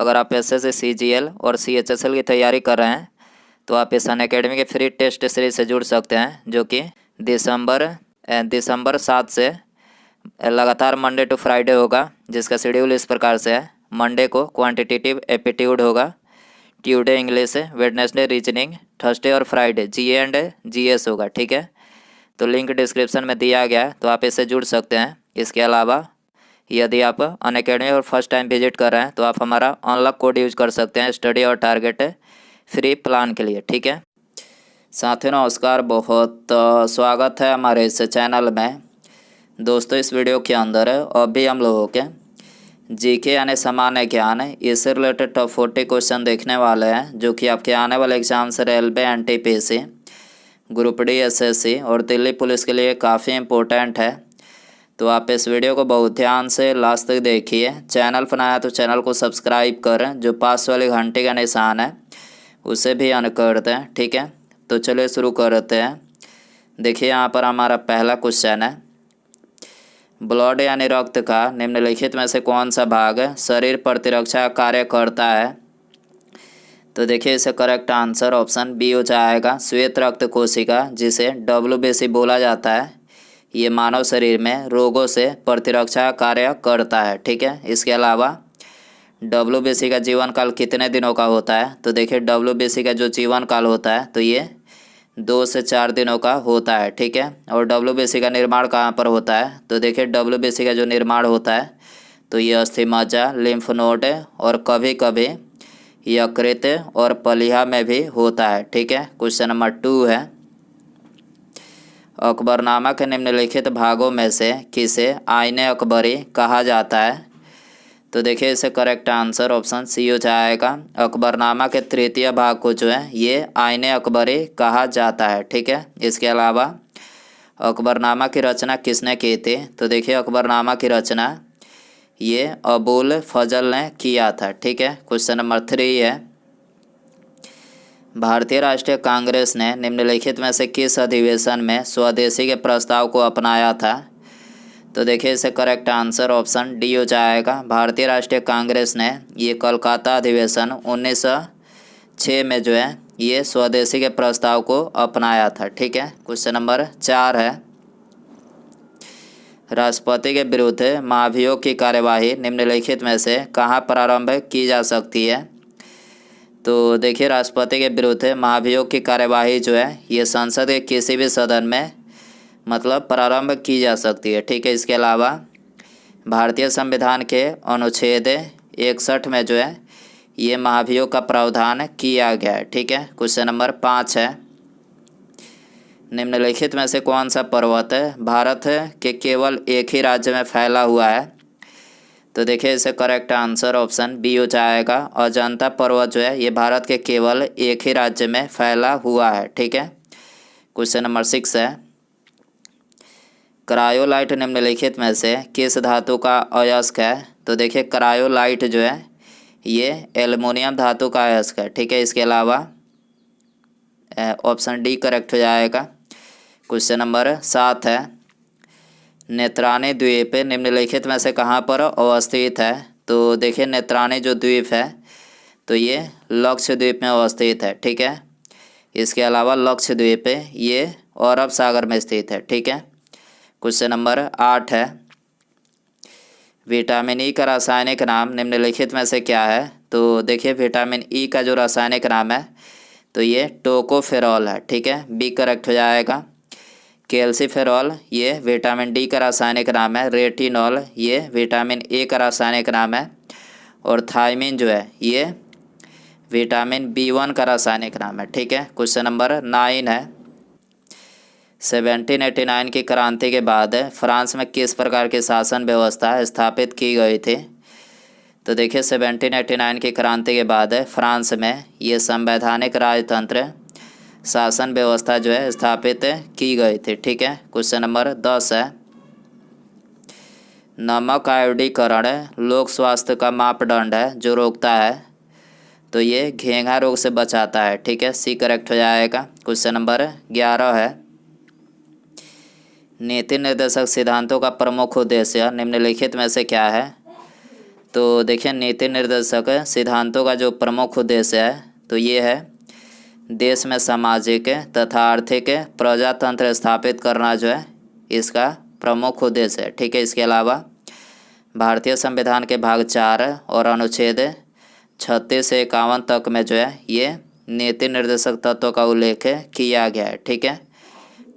अगर आप SSC CGL और सीएचएसएल की तैयारी कर रहे हैं तो आप इस अनअकैडमी के फ्री टेस्ट सीरीज से जुड़ सकते हैं, जो कि दिसंबर 7 से लगातार मंडे टू फ्राइडे होगा, जिसका शेड्यूल इस प्रकार से है। मंडे को क्वांटिटेटिव एप्टीट्यूड होगा, Tuesday English, Wednesday reasoning, Thursday और फ्राइडे जीए एंड जीएस होगा। ठीक है, तो लिंक डिस्क्रिप्शन में दिया गया है, तो आप इससे जुड़ सकते हैं। इसके अलावा यदि आप अनअकैडमी और फर्स्ट टाइम विजिट कर रहे हैं तो आप हमारा अनलॉक कोड यूज कर सकते हैं स्टडी और टारगेट फ्री प्लान के लिए। ठीक है, साथियों नमस्कार, बहुत स्वागत है हमारे इस चैनल में। दोस्तों, इस वीडियो के अंदर अभी हम लोगों के जीके यानी सामान्य ज्ञान, इससे रिलेटेड टॉप 40 क्वेश्चन देखने वाले हैं, जो कि आपके आने वाले एग्जाम से railway, NTPC, group D, SSC और दिल्ली पुलिस के लिए काफ़ी इम्पोर्टेंट है। तो आप इस वीडियो को बहुत ध्यान से लास्ट तक देखिए। चैनल पर नया तो चैनल को सब्सक्राइब करें, जो पास वाली घंटे का निशान है उसे भी ऑन कर दें। ठीक है, तो चलिए शुरू करते हैं। देखिए यहाँ पर हमारा पहला क्वेश्चन है, ब्लड यानी रक्त का निम्नलिखित में से कौन सा भाग शरीर प्रतिरक्षा कार्य करता है? तो देखिए इसे करेक्ट आंसर ऑप्शन बी हो जाएगा, श्वेत रक्त कोशिका, जिसे WBC बोला जाता है। ये मानव शरीर में रोगों से प्रतिरक्षा कार्य करता है। ठीक है, इसके अलावा WBC का जीवन काल कितने दिनों का होता है? तो देखिए WBC का जो जीवन काल होता है तो ये 2 से 4 दिनों का होता है। ठीक है, और WBC का निर्माण कहाँ पर होता है? तो देखिए WBC का जो निर्माण होता है तो ये अस्थि मज्जा, लिम्फ नोड और कभी कभी यकृत और पलिहा में भी होता है। ठीक है, क्वेश्चन नंबर 2 है, अकबरनामा के निम्नलिखित भागों में से किसे आईने अकबरी कहा जाता है? तो देखिए इसे करेक्ट आंसर ऑप्शन सी हो जाएगा, अकबरनामा के तृतीय भाग को जो है ये आईने अकबरी कहा जाता है। ठीक है, इसके अलावा अकबरनामा की रचना किसने की थी? तो देखिए अकबरनामा की रचना ये अबुल फजल ने किया था। ठीक है, क्वेश्चन नंबर 3 है, भारतीय राष्ट्रीय कांग्रेस ने निम्नलिखित में से किस अधिवेशन में स्वदेशी के प्रस्ताव को अपनाया था? तो देखिए इसे करेक्ट आंसर ऑप्शन डी हो जाएगा, भारतीय राष्ट्रीय कांग्रेस ने ये कोलकाता अधिवेशन 1906 में जो है ये स्वदेशी के प्रस्ताव को अपनाया था। ठीक है, क्वेश्चन नंबर 4 है, राष्ट्रपति के विरुद्ध महाभियोग की कार्यवाही निम्नलिखित में से कहाँ प्रारंभ की जा सकती है? तो देखिए राष्ट्रपति के विरुद्ध महाभियोग की कार्यवाही जो है ये संसद के किसी भी सदन में मतलब प्रारंभ की जा सकती है। ठीक है, इसके अलावा भारतीय संविधान के अनुच्छेद 61 में जो है ये महाभियोग का प्रावधान किया गया है। ठीक है, क्वेश्चन नंबर 5 है, निम्नलिखित में से कौन सा पर्वत भारत के केवल एक ही राज्य में फैला हुआ है? तो देखिए इसे करेक्ट आंसर ऑप्शन बी हो जाएगा, अजंता पर्वत जो है ये भारत के केवल एक ही राज्य में फैला हुआ है। ठीक है, क्वेश्चन नंबर 6 है, क्रायोलाइट निम्नलिखित में से किस धातु का अयस्क है? तो देखिए क्रायोलाइट जो है ये एल्युमिनियम धातु का अयस्क है। ठीक है, इसके अलावा ऑप्शन डी करेक्ट हो जाएगा। क्वेश्चन नंबर 7 है, नेत्रानी द्वीप निम्नलिखित में से कहाँ पर अवस्थित है? तो देखिए नेत्रानी जो द्वीप है तो ये लक्षद्वीप में अवस्थित है। ठीक है, इसके अलावा लक्षद्वीप ये अरब सागर में स्थित है। ठीक है, क्वेश्चन नंबर 8 है, विटामिन ई का रासायनिक नाम निम्नलिखित में से क्या है? तो देखिए विटामिन ई का जो रासायनिक नाम है तो ये टोकोफेरॉल है। ठीक है, बी करेक्ट हो जाएगा। कैल्सीफेरॉल ये विटामिन डी का रासायनिक नाम है, रेटिनॉल ये विटामिन ए का रासायनिक नाम है, और थायमिन जो है ये विटामिन B1 का रासायनिक नाम है। ठीक है, क्वेश्चन नंबर 9 है, 1789 की क्रांति के बाद फ्रांस में किस प्रकार की शासन व्यवस्था स्थापित की गई थी? तो देखिए 1789 की क्रांति के बाद फ्रांस में ये संवैधानिक राजतंत्र शासन व्यवस्था जो है स्थापित की गई थी। ठीक है, क्वेश्चन नंबर 10 है, नमक आयोडीकरण लोक स्वास्थ्य का मापदंड है जो रोकता है, तो ये घेंघा रोग से बचाता है। ठीक है, सी करेक्ट हो जाएगा। क्वेश्चन नंबर 11 है, नीति निर्देशक सिद्धांतों का प्रमुख उद्देश्य निम्नलिखित में से क्या है? तो देखिए नीति निर्देशक सिद्धांतों का जो प्रमुख उद्देश्य है तो ये है देश में सामाजिक तथा आर्थिक प्रजातंत्र स्थापित करना जो है इसका प्रमुख उद्देश्य है। ठीक है, इसके अलावा भारतीय संविधान के भाग 4 और अनुच्छेद 36 से 51 तक में जो है ये नीति निर्देशक तत्वों का उल्लेख किया गया है। ठीक है,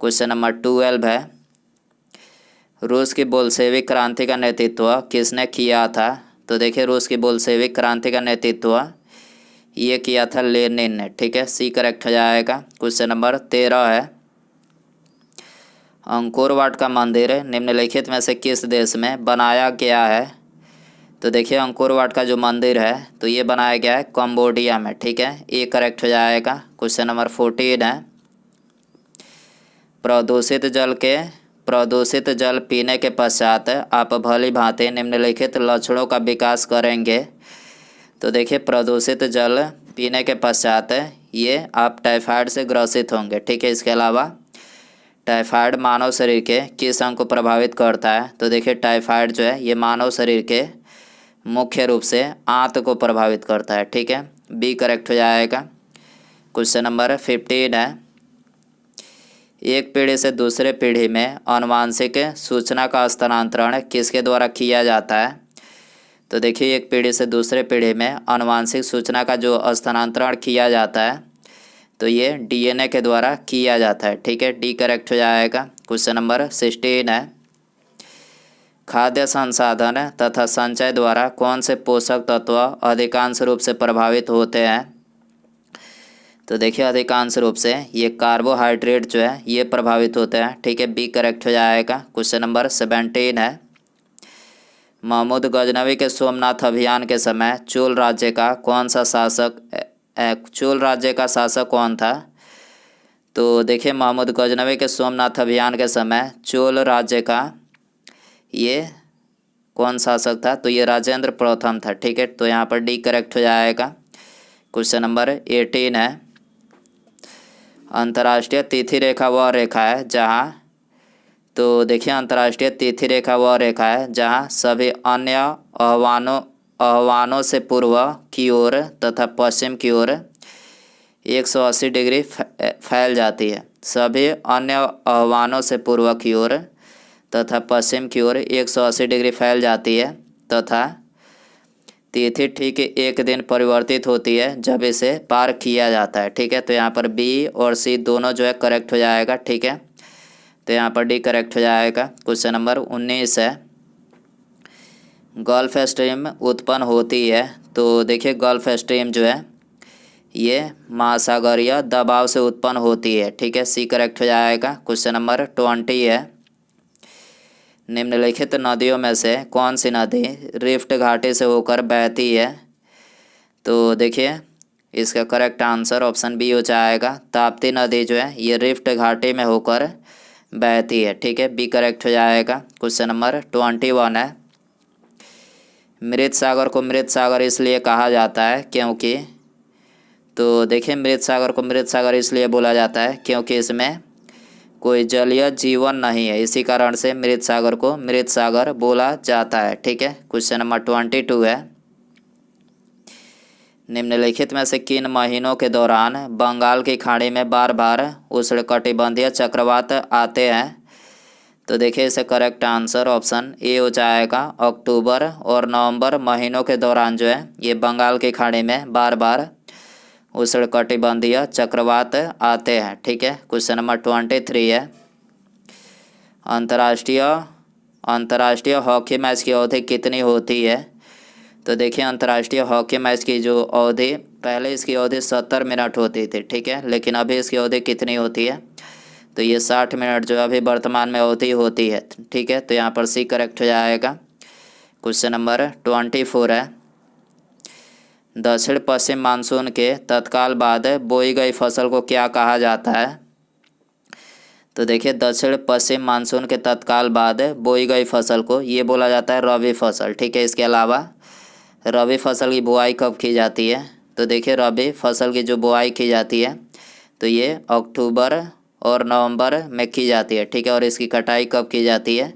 क्वेश्चन नंबर 12 है, रूस की बोल्शेविक क्रांति का नेतृत्व किसने किया था? तो देखिए रूस की बोल्शेविक क्रांति का नेतृत्व ये किया था लेनिन ने। ठीक है, सी करेक्ट हो जाएगा। क्वेश्चन नंबर 13 है, अंकोर वाट का मंदिर निम्नलिखित में से किस देश में बनाया गया है? तो देखिए अंकोर वाट का जो मंदिर है तो ये बनाया गया है कंबोडिया में। ठीक है, ये करेक्ट हो जाएगा। क्वेश्चन नंबर 14 है, प्रदूषित जल पीने के पश्चात आप भली भांति निम्नलिखित लक्षणों का विकास करेंगे। तो देखिए प्रदूषित जल पीने के पश्चात ये आप टाइफाइड से ग्रसित होंगे। ठीक है, इसके अलावा टाइफाइड मानव शरीर के किस अंग को प्रभावित करता है? तो देखिए टाइफाइड जो है ये मानव शरीर के मुख्य रूप से आंत को प्रभावित करता है। ठीक है, बी करेक्ट हो जाएगा। क्वेश्चन नंबर 15 है, एक पीढ़ी से दूसरे पीढ़ी में आनुवांशिक सूचना का हस्तांतरण किसके द्वारा किया जाता है? तो देखिए एक पीढ़ी से दूसरे पीढ़ी में आनुवांशिक सूचना का जो हस्तांतरण किया जाता है तो ये डीएनए के द्वारा किया जाता है। ठीक है, डी करेक्ट हो जाएगा। क्वेश्चन नंबर 16 है, खाद्य संसाधन तथा संचय द्वारा कौन से पोषक तत्व अधिकांश रूप से प्रभावित होते हैं? तो देखिए अधिकांश रूप से ये कार्बोहाइड्रेट जो है ये प्रभावित होते हैं। ठीक है, बी करेक्ट हो जाएगा। क्वेश्चन नंबर 17 है, महमूद गजनवी के सोमनाथ अभियान के समय चोल राज्य का शासक कौन था? तो देखिए महमूद गजनवी के सोमनाथ अभियान के समय चोल राज्य का ये कौन शासक था? तो ये राजेंद्र प्रथम था। ठीक है, तो यहाँ पर डी करेक्ट हो जाएगा। क्वेश्चन नंबर 18 है, अंतर्राष्ट्रीय तिथि रेखा वह रेखा है जहाँ तो देखिए अंतर्राष्ट्रीय तिथि रेखा वह रेखा है जहाँ सभी अन्य आह्वानों से पूर्व की ओर तथा पश्चिम की ओर 180 डिग्री फैल जाती है। सभी अन्य आह्वानों से पूर्व की ओर तथा पश्चिम की ओर 180 डिग्री फैल जाती है तथा तिथि ठीक एक दिन परिवर्तित होती है जब इसे पार किया जाता है। ठीक है, तो यहाँ पर बी और सी दोनों जो है करेक्ट हो जाएगा। ठीक है, तो यहाँ पर डी करेक्ट हो जाएगा। क्वेश्चन नंबर 19 है, गल्फ स्ट्रीम उत्पन्न होती है। तो देखिए गल्फ स्ट्रीम जो है ये महासागरीय दबाव से उत्पन्न होती है। ठीक है, सी करेक्ट हो जाएगा। क्वेश्चन नंबर 20 है, निम्नलिखित नदियों में से कौन सी नदी रिफ्ट घाटी से होकर बहती है? तो देखिए इसका करेक्ट आंसर ऑप्शन बी हो जाएगा। ताप्ती नदी जो है ये रिफ्ट घाटी में होकर बहती है। ठीक है, बी करेक्ट हो जाएगा। क्वेश्चन नंबर 21 है, मृत सागर को मृत सागर इसलिए कहा जाता है क्योंकि तो देखिए मृत सागर को मृत सागर इसलिए बोला जाता है क्योंकि इसमें कोई जलीय जीवन नहीं है, इसी कारण से मृत सागर को मृत सागर बोला जाता है। ठीक है, क्वेश्चन नंबर 22 है, निम्नलिखित में से किन महीनों के दौरान बंगाल की खाड़ी में बार बार उष्णकटिबंधीय चक्रवात आते हैं? तो देखिए इसे करेक्ट आंसर ऑप्शन ए हो जाएगा। अक्टूबर और नवंबर महीनों के दौरान जो है ये बंगाल की खाड़ी में बार बार उष्णकटिबंधीय चक्रवात आते हैं। ठीक है, क्वेश्चन नंबर 23 है, अंतर्राष्ट्रीय हॉकी मैच की अवधि कितनी होती है? तो देखिए अंतर्राष्ट्रीय हॉकी मैच की जो अवधि पहले इसकी अवधि 70 मिनट होती थी। ठीक है, लेकिन अभी इसकी अवधि कितनी होती है? तो ये 60 मिनट जो अभी वर्तमान में अवधि होती है। ठीक है, तो यहाँ पर सी करेक्ट हो जाएगा। क्वेश्चन नंबर 24 है, दक्षिण पश्चिम मानसून के तत्काल बाद बोई गई फसल को क्या कहा जाता है? तो देखिए दक्षिण पश्चिम मानसून के तत्काल बाद बोई गई फसल को ये बोला जाता है रबी फसल। ठीक है, इसके अलावा रबी फसल की बुआई कब की जाती है? तो देखिए रबी फसल की जो बुआई की जाती है तो ये अक्टूबर और नवंबर में की जाती है। ठीक है, और इसकी कटाई कब की जाती है?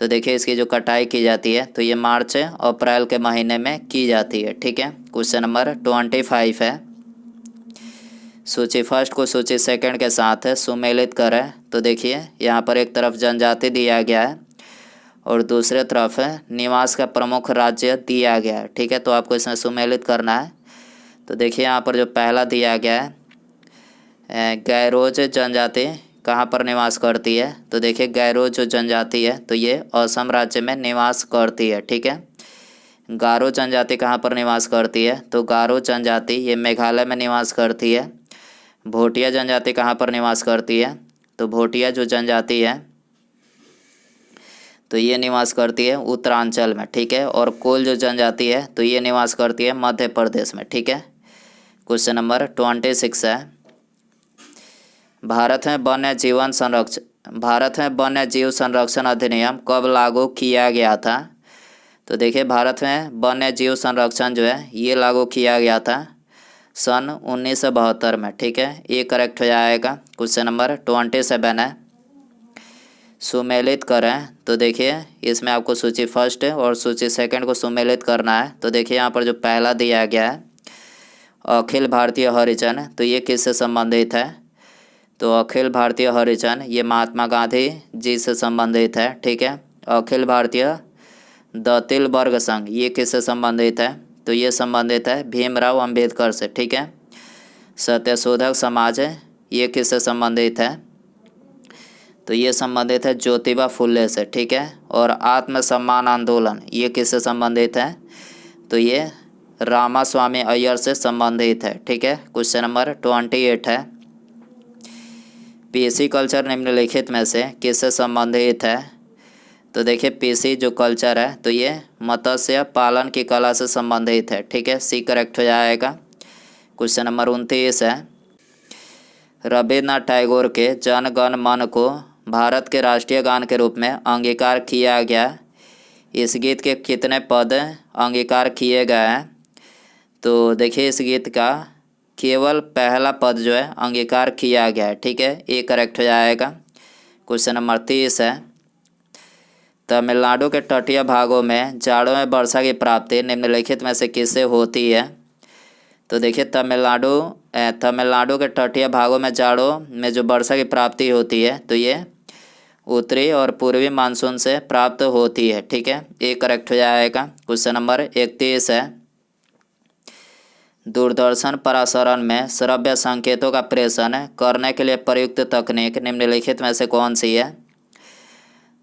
तो देखिए इसकी जो कटाई की जाती है तो ये मार्च अप्रैल के महीने में की जाती है। ठीक है, क्वेश्चन नंबर 25 है। सूची फर्स्ट को सूची सेकंड के साथ सुमेलित करें। तो देखिए यहाँ पर एक तरफ जनजाति दिया गया है और दूसरे तरफ निवास का प्रमुख राज्य दिया गया है। ठीक है, तो आपको इसमें सुमेलित करना है। तो देखिए यहाँ पर जो पहला दिया गया है, गैरोज जनजाति कहाँ पर निवास करती है। तो देखिए गैरोज जो जनजाति है तो ये असम राज्य में निवास करती है। ठीक है, गारो जनजाति कहाँ पर निवास करती है। तो गारो जनजाति ये मेघालय में निवास करती है। भोटिया जनजाति कहाँ पर निवास करती है। तो भोटिया जो जनजाति है तो ये निवास करती है उत्तरांचल में। ठीक है, और कोल जो जनजाति है तो ये निवास करती है मध्य प्रदेश में। ठीक है, क्वेश्चन नंबर 26 है। भारत में वन्य जीव संरक्षण अधिनियम कब लागू किया गया था। तो देखिए भारत में वन्य जीव संरक्षण जो है ये लागू किया गया था सन 1972 में। ठीक है, ये करेक्ट हो जाएगा। क्वेश्चन नंबर 27 है। सुमेलित करें। तो देखिए इसमें आपको सूची फर्स्ट और सूची सेकंड को सुमेलित करना है। तो देखिए यहाँ पर जो पहला दिया गया है अखिल भारतीय हरिजन, तो ये किससे संबंधित है। तो अखिल भारतीय हरिजन ये महात्मा गांधी जी से संबंधित है। ठीक है, अखिल भारतीय दलित वर्ग संघ ये किससे संबंधित है। तो ये संबंधित है भीमराव अंबेडकर से। ठीक है, सत्यशोधक समाज ये किससे संबंधित है। तो ये संबंधित है ज्योतिबा फुले से। ठीक है, और आत्मसम्मान आंदोलन ये किससे संबंधित है। तो ये रामास्वामी अय्यर से संबंधित है। ठीक है, क्वेश्चन नंबर 28 है। पीसी कल्चर निम्नलिखित में से किससे संबंधित है। तो देखिए पीसी जो कल्चर है तो ये मत्स्य पालन की कला से संबंधित है। ठीक है, सी करेक्ट हो जाएगा। क्वेश्चन नंबर 29 है। रविन्द्रनाथ टैगोर के जन गण मन को भारत के राष्ट्रीय गान के रूप में अंगीकार किया गया। इस गीत के कितने पद अंगीकार किए गए हैं। तो देखिए इस गीत का केवल पहला पद जो है अंगीकार किया गया है। ठीक है, ये करेक्ट हो जाएगा। क्वेश्चन नंबर 30 है। तमिलनाडु के तटीय भागों में जाड़ों में वर्षा की प्राप्ति निम्नलिखित में से किससे होती है। तो देखिए तमिलनाडु के तटीय भागों में जाड़ों में जो वर्षा की प्राप्ति होती है तो ये उत्तरी और पूर्वी मानसून से प्राप्त होती है। ठीक है, ये करेक्ट हो जाएगा। क्वेश्चन नंबर 31 है। दूरदर्शन प्रसारण में श्रव्य संकेतों का प्रेषण करने के लिए प्रयुक्त तकनीक निम्नलिखित में से कौन सी है।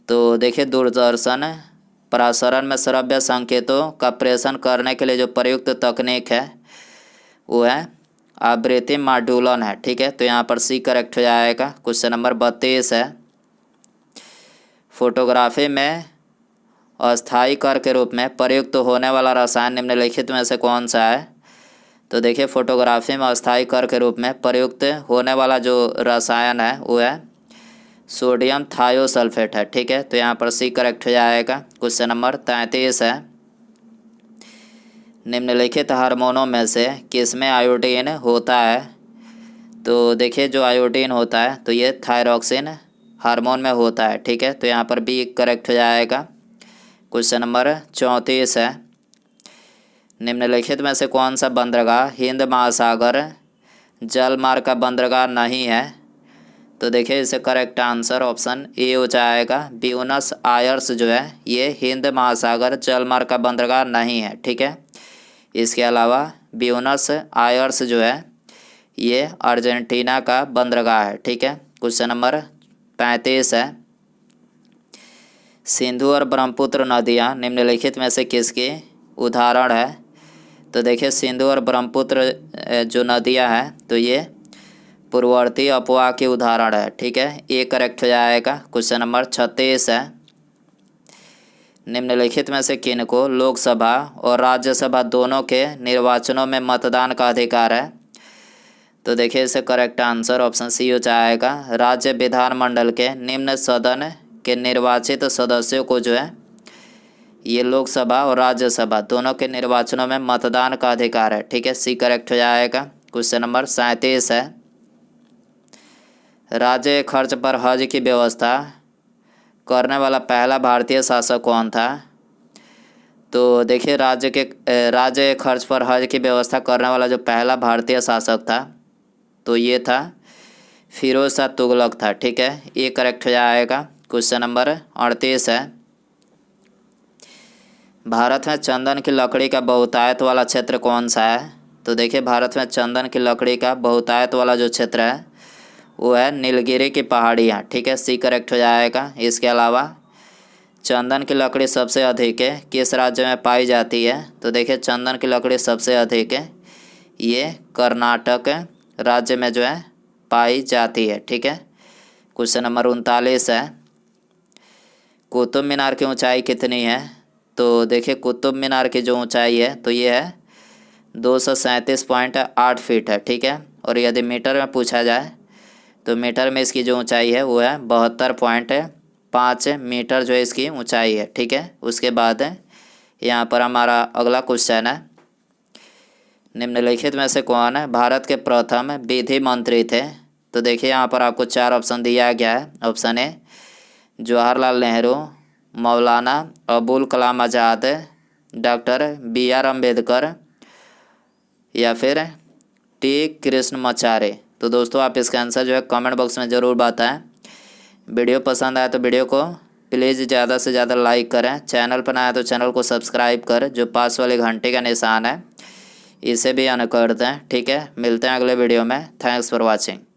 तो देखिए दूरदर्शन प्रसारण में श्रव्य संकेतों का प्रेषण करने के लिए जो प्रयुक्त तकनीक है वो है आवृत्ति मॉड्यूलन है। ठीक है, तो यहाँ पर सी करेक्ट हो जाएगा। क्वेश्चन नंबर 32 है। फोटोग्राफी में अस्थायी कर के रूप में प्रयुक्त होने वाला रसायन निम्नलिखित में से कौन सा है। तो देखिए फोटोग्राफी में अस्थायी कर के रूप में प्रयुक्त होने वाला जो रसायन है वो है सोडियम थायोसल्फेट है। ठीक है, तो यहाँ पर सी करेक्ट हो जाएगा। क्वेश्चन नंबर 33 है। निम्नलिखित हार्मोनों में से किसमें आयोडीन होता है। तो देखिए जो आयोडीन होता है तो ये थायरॉक्सिन हार्मोन में होता है। ठीक है, तो यहाँ पर बी करेक्ट हो जाएगा। क्वेश्चन नंबर 34 है। निम्नलिखित में से कौन सा बंदरगाह हिंद महासागर जलमार्ग का बंदरगाह नहीं है। तो देखिए इसे करेक्ट आंसर ऑप्शन ए हो जाएगा। ब्यूनस आयर्स जो है ये हिंद महासागर जलमार्ग का बंदरगाह नहीं है। ठीक है, इसके अलावा ब्यूनस आयर्स जो है ये अर्जेंटीना का बंदरगाह है। ठीक है, क्वेश्चन नंबर 35 है। सिंधु और ब्रह्मपुत्र नदियाँ निम्नलिखित में से किसकी उदाहरण है। तो देखिए सिंधु और ब्रह्मपुत्र जो नदियाँ हैं तो ये पूर्ववर्ती अपवाह की उदाहरण है। ठीक है, ये करेक्ट हो जाएगा। क्वेश्चन नंबर 36 है। निम्नलिखित में से किनको लोकसभा और राज्यसभा दोनों के निर्वाचनों में मतदान का अधिकार है। तो देखिए इसे करेक्ट आंसर ऑप्शन सी हो जाएगा। राज्य विधानमंडल के निम्न सदन के निर्वाचित सदस्यों को जो है ये लोकसभा और राज्यसभा दोनों के निर्वाचनों में मतदान का अधिकार है। ठीक है, सी करेक्ट हो जाएगा। क्वेश्चन नंबर 37 है। राज्य खर्च पर हज की व्यवस्था करने वाला पहला भारतीय शासक कौन था? तो देखिए राज्य खर्च पर हज की व्यवस्था करने वाला जो पहला भारतीय शासक था तो ये था फिरोज शाह तुगलक था। ठीक है, ये करेक्ट हो जाएगा। क्वेश्चन नंबर 38 है, भारत में चंदन की लकड़ी का बहुतायत वाला क्षेत्र कौन सा है? तो देखिए भारत में चंदन की लकड़ी का बहुतायत वाला जो क्षेत्र है वो है नीलगिरी की पहाड़ियाँ। ठीक है, सी करेक्ट हो जाएगा। इसके अलावा चंदन की लकड़ी सबसे अधिक है किस राज्य में पाई जाती है? तो देखिए चंदन की लकड़ी सबसे अधिक है ये कर्नाटक राज्य में जो है पाई जाती है। ठीक है, क्वेश्चन नंबर 39 है, कुतुब मीनार की ऊंचाई कितनी है? तो देखिए कुतुब मीनार की जो ऊंचाई है तो ये है 237.8 फीट है। ठीक है, और यदि मीटर में पूछा जाए तो मीटर में इसकी जो ऊंचाई है वो है 72.5 मीटर जो है इसकी ऊंचाई है। ठीक है, उसके बाद यहाँ पर हमारा अगला क्वेश्चन है, निम्नलिखित में से कौन है भारत के प्रथम विधि मंत्री थे? तो देखिए यहाँ पर आपको 4 ऑप्शन दिया गया है। Option A Jawaharlal Nehru, Maulana Abul Kalam Azad, doctor BR Ambedkar या फिर टी कृष्णमाचार्य। तो दोस्तों आप इसका आंसर जो है कमेंट बॉक्स में ज़रूर बताएं। वीडियो पसंद आए तो वीडियो को प्लीज़ ज़्यादा से ज़्यादा लाइक करें। चैनल पर आए तो चैनल को सब्सक्राइब कर जो पास वाले घंटे का निशान है इसे भी ऑन कर दें। ठीक है, मिलते हैं अगले वीडियो में। Thanks for watching.